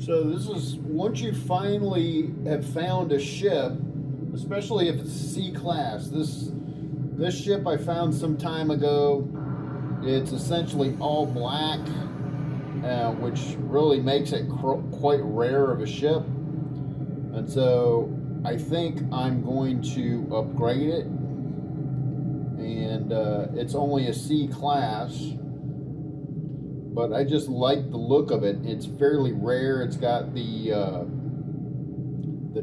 So this is once you finally have found a ship, especially if it's C class. This ship I found some time ago. It's essentially all black, which really makes it quite rare of a ship. And so I think I'm going to upgrade it. And it's only a C class, but I just like the look of it. It's fairly rare. It's got the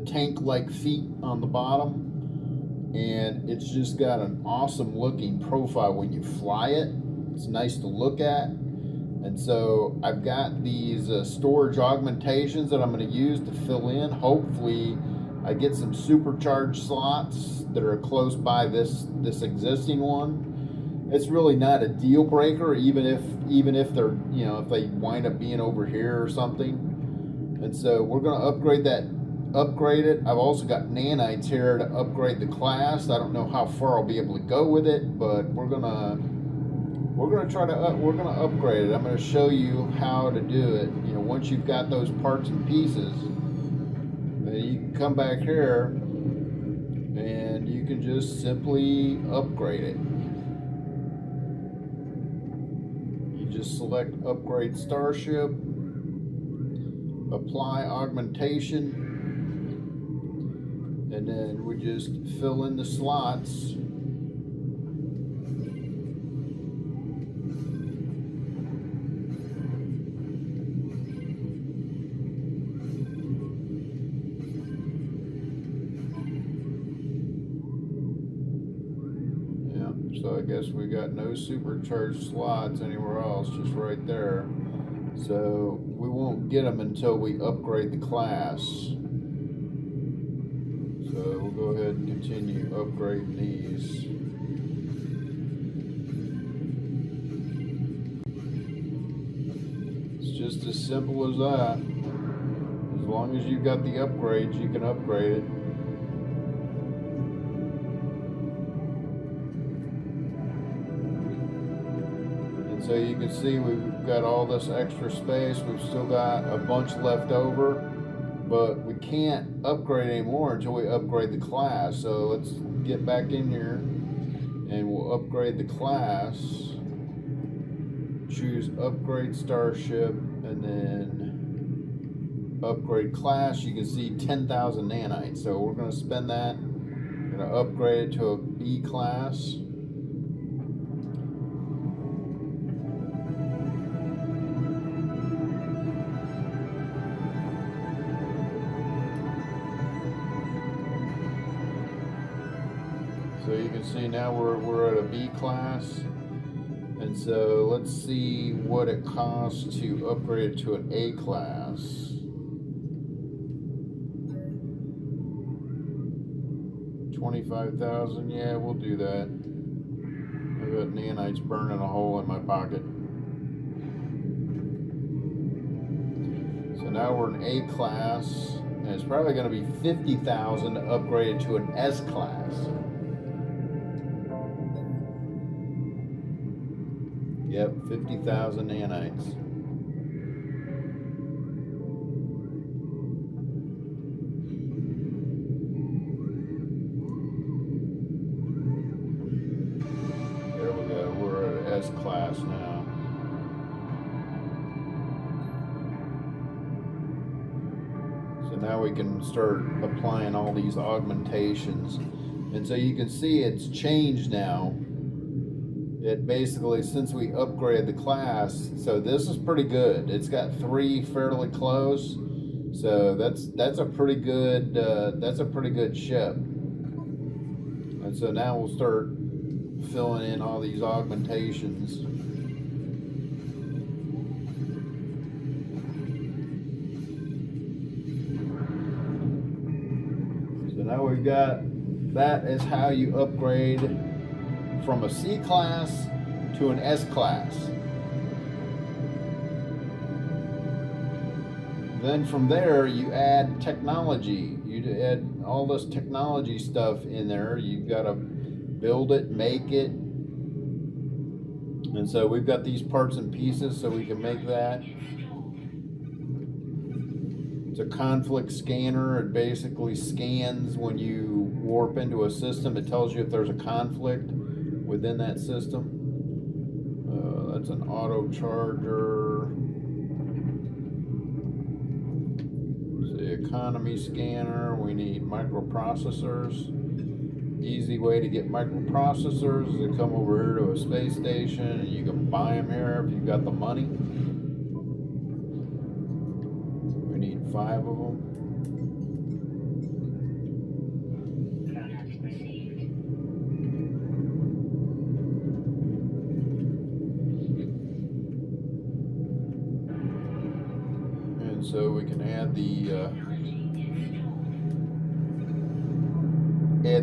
tank-like feet on the bottom, and it's just got an awesome looking profile when you fly it. It's nice to look at. And so I've got these storage augmentations that I'm going to use to fill in. Hopefully I get some supercharged slots that are close by this existing one. It's really not a deal breaker, even if they're, if they wind up being over here or something. And so we're going to upgrade it. I've also got nanites here to upgrade the class. I don't know how far I'll be able to go with it, but we're gonna upgrade it. I'm gonna show you how to do it. Once you've got those parts and pieces, then you can come back here and you can just simply upgrade it. You just select Upgrade Starship, apply augmentation, and then we just fill in the slots. So I guess we got no supercharged slots anywhere else, just right there. So we won't get them until we upgrade the class. So we'll go ahead and continue upgrading these. It's just as simple as that. As long as you've got the upgrades, you can upgrade it. So you can see we've got all this extra space. We've still got a bunch left over, but we can't upgrade anymore until we upgrade the class. So let's get back in here and we'll upgrade the class. Choose Upgrade Starship and then upgrade class. You can see 10,000 nanites. So we're going to spend that. We're going to upgrade it to a B class. So you can see now we're at a B class, and so let's see what it costs to upgrade it to an A class. $25,000, yeah, we'll do that. I've got nanites burning a hole in my pocket. So now we're in A class, and it's probably going to be $50,000 to upgrade it to an S class. Yep, 50,000 nanites. There we go, we're at S class now. So now we can start applying all these augmentations. And so you can see it's changed now. It basically, since we upgraded the class, so this is pretty good. It's got 3 fairly close, so that's a pretty good ship. And so now we'll start filling in all these augmentations. So now we've got, that is how you upgrade from a C class to an S class. Then from there you add technology. You add all this technology stuff in there. You've got to build it, make it. And so we've got these parts and pieces so we can make that. It's a conflict scanner. It basically scans when you warp into a system. It tells you if there's a conflict within that system. That's an auto charger. It's the economy scanner. We need microprocessors. Easy way to get microprocessors is to come over here to a space station, and you can buy them here if you've got the money. We need 5 of them. And so we can add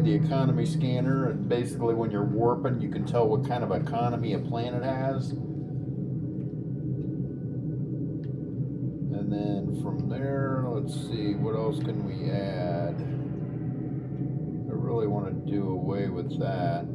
the economy scanner, and basically when you're warping you can tell what kind of economy a planet has, and then from there, let's see, what else can we add? I really want to do away with that.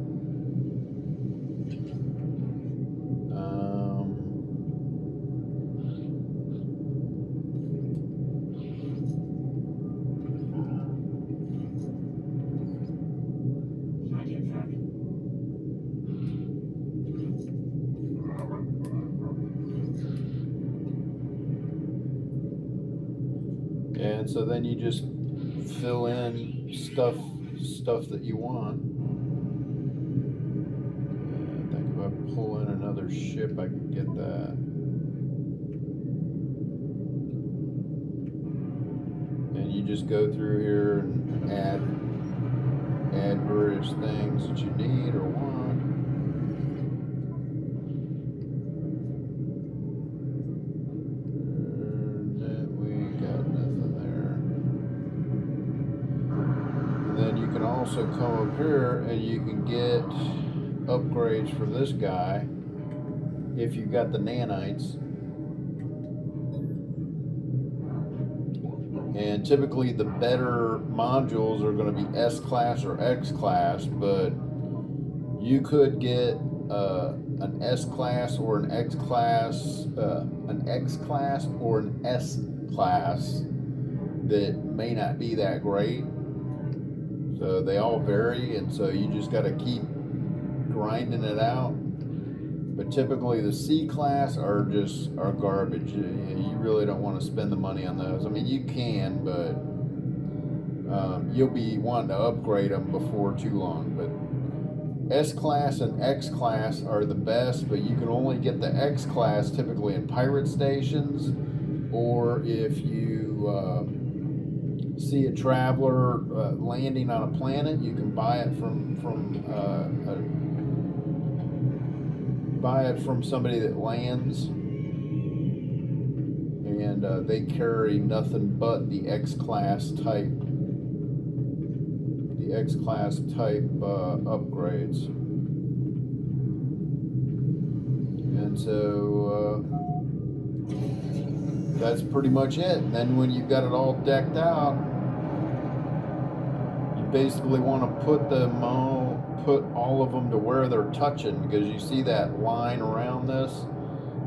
And so then you just fill in stuff that you want. I think if I pull in another ship, I can get that. And you just go through here and add various things that you need or want. Also come up here and you can get upgrades for this guy if you've got the nanites. And typically the better modules are going to be S Class or X Class, but you could get an S Class or an X Class, an X Class or an S Class that may not be that great. So they all vary, and so you just got to keep grinding it out. But typically the C class are garbage. You really don't want to spend the money on those. I mean, you can, but you'll be wanting to upgrade them before too long. But S class and X class are the best, but you can only get the X class typically in pirate stations, or if you see a traveler landing on a planet, you can buy it from somebody that lands, and they carry nothing but the X class type upgrades. And so that's pretty much it. And then when you've got it all decked out, you basically want to put all of them to where they're touching, because you see that line around this.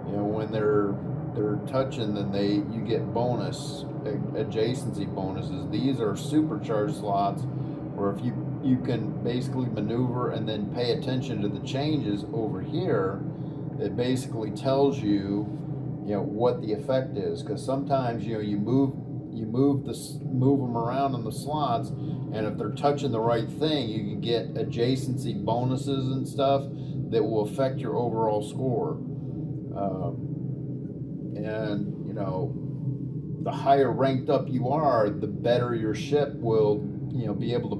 You know, when they're touching, then you get bonus adjacency bonuses. These are supercharged slots, where if you can basically maneuver and then pay attention to the changes over here, it basically tells you what the effect is. Because sometimes you move them around in the slots, and if they're touching the right thing, you can get adjacency bonuses and stuff that will affect your overall score. And the higher ranked up you are, the better your ship will be able to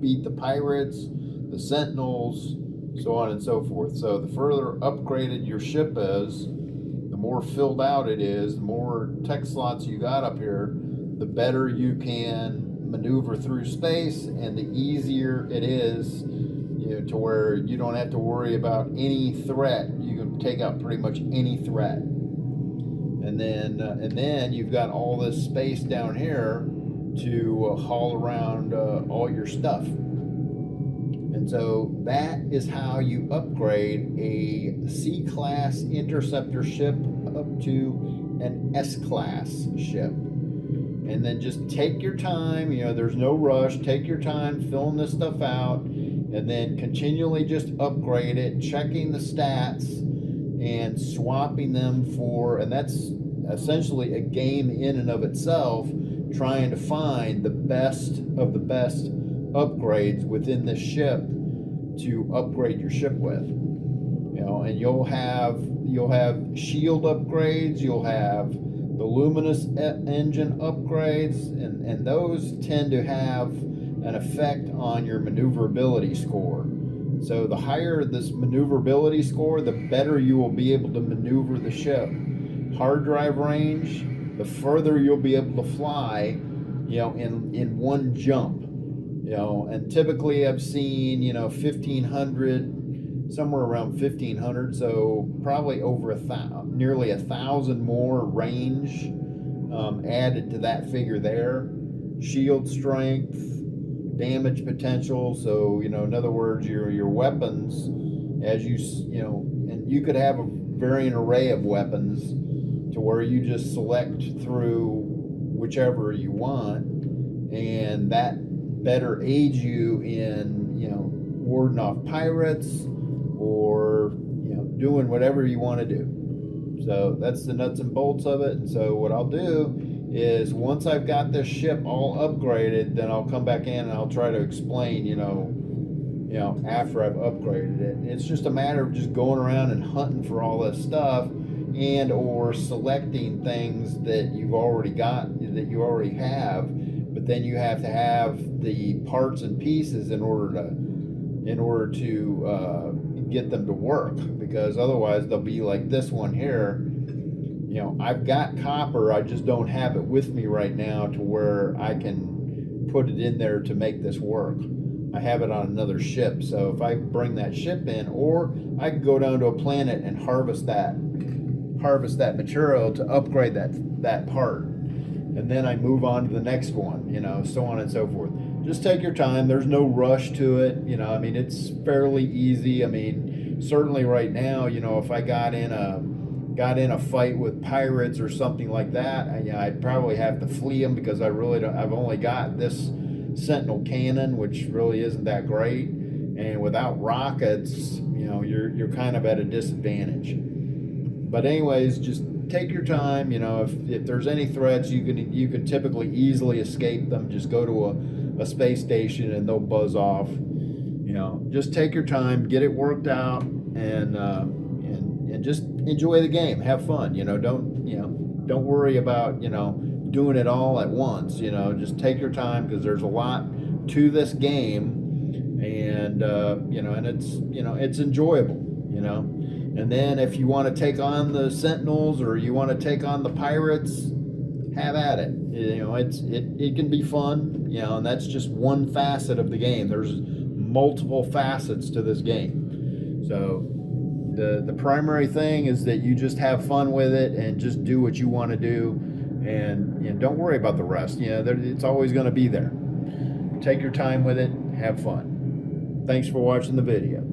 beat the pirates, the sentinels, so on and so forth. So the further upgraded your ship is, the more filled out it is, the more tech slots you got up here, the better you can maneuver through space, and the easier it is, to where you don't have to worry about any threat. You can take out pretty much any threat. And then you've got all this space down here to haul around all your stuff. And so that is how you upgrade a C-class interceptor ship up to an S-class ship. and then just take your time. You know, there's no rush. Take your time filling this stuff out, and then continually just upgrade it, checking the stats and swapping them for, and that's essentially a game in and of itself, trying to find the best of the best upgrades within this ship to upgrade your ship with. You know, and you'll have shield upgrades, you'll have the luminous engine upgrades, and those tend to have an effect on your maneuverability score. So the higher this maneuverability score, the better you will be able to maneuver the ship. Hard drive range, the further you'll be able to fly, you know, in one jump. You know, and typically I've seen, you know, 1,500, somewhere around 1,500, so probably over nearly 1,000 more range added to that figure there. Shield strength, damage potential. So, you know, in other words, your weapons, as you know, and you could have a varying array of weapons to where you just select through whichever you want, and that better aids you in, you know, warding off pirates or, you know, doing whatever you want to do. So that's the nuts and bolts of it. And so what I'll do is, once I've got this ship all upgraded, then I'll come back in and I'll try to explain, you know, after I've upgraded it. It's just a matter of just going around and hunting for all this stuff, and or selecting things that you've already got, that you already have, but then you have to have the parts and pieces in order to get them to work, because otherwise they'll be like this one here. You know, I've got copper, I just don't have it with me right now to where I can put it in there to make this work. I have it on another ship, so if I bring that ship in, or I can go down to a planet and harvest that material to upgrade that part, and then I move on to the next one, you know, so on and so forth. Just take your time. There's no rush to it, you know. I mean, it's fairly easy. I mean, certainly right now, you know, if I got in a fight with pirates or something like that, I'd probably have to flee them, because I've only got this Sentinel cannon, which really isn't that great, and without rockets, you know, you're kind of at a disadvantage. But anyways, just take your time. You know, if there's any threats, you can typically easily escape them. Just go to a space station and they'll buzz off. You know, just take your time, get it worked out, and just enjoy the game. Have fun. You know, don't worry about, you know, doing it all at once. You know, just take your time, because there's a lot to this game, and you know, and it's enjoyable. You know. And then if you want to take on the Sentinels, or you want to take on the pirates, have at it. You know, it can be fun, you know, and that's just one facet of the game. There's multiple facets to this game. So the primary thing is that you just have fun with it and just do what you want to do, and, you know, don't worry about the rest. You know, it's always going to be there. Take your time with it, have fun. Thanks for watching the video.